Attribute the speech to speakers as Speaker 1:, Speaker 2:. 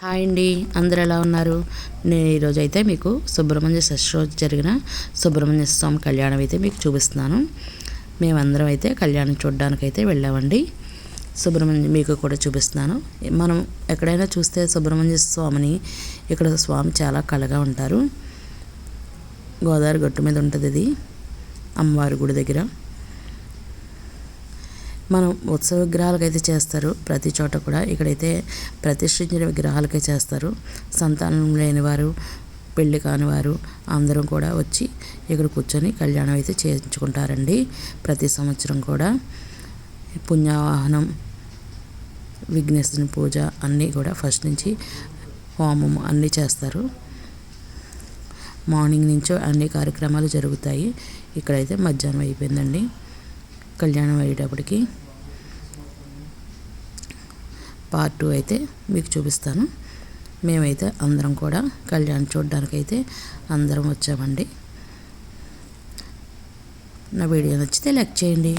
Speaker 1: Hi అండి, అందరు ఎలా ఉన్నారు? నేను ఈరోజు అయితే మీకు సుబ్రహ్మణ్య షష్ఠి రోజు జరిగిన సుబ్రహ్మణ్య స్వామి కళ్యాణం అయితే మీకు చూపిస్తున్నాను. మేమందరం అయితే కళ్యాణం చూడడానికి అయితే వెళ్ళామండి. మీకు కూడా చూపిస్తున్నాను. మనం ఎక్కడైనా చూస్తే సుబ్రహ్మణ్య స్వామిని, ఇక్కడ స్వామి చాలా కళగా ఉంటారు. గోదావరి గట్టు మీద ఉంటుంది ఇది, అమ్మవారి గుడి దగ్గర. మనం ఉత్సవ విగ్రహాలకు అయితే చేస్తారు ప్రతి చోట కూడా. ఇక్కడైతే ప్రతిష్ఠించిన విగ్రహాలకే చేస్తారు. సంతానం లేనివారు, పెళ్ళి కానివారు అందరం కూడా వచ్చి ఇక్కడ కూర్చొని కళ్యాణం అయితే చేయించుకుంటారండి. ప్రతి సంవత్సరం కూడా పుణ్యావాహనం, విఘ్నేశ్వరుని పూజ అన్నీ కూడా ఫస్ట్ నుంచి హోమం అన్నీ చేస్తారు. మార్నింగ్ నుంచో అన్ని కార్యక్రమాలు జరుగుతాయి. ఇక్కడైతే మధ్యాహ్నం అయిపోయిందండి కళ్యాణం అయ్యేటప్పటికి. పార్ట్ 2 అయితే మీకు చూపిస్తాను. మేమైతే అందరం కూడా కళ్యాణం చూడడానికైతే అందరం వచ్చామండి. నా వీడియో నచ్చితే లైక్ చేయండి.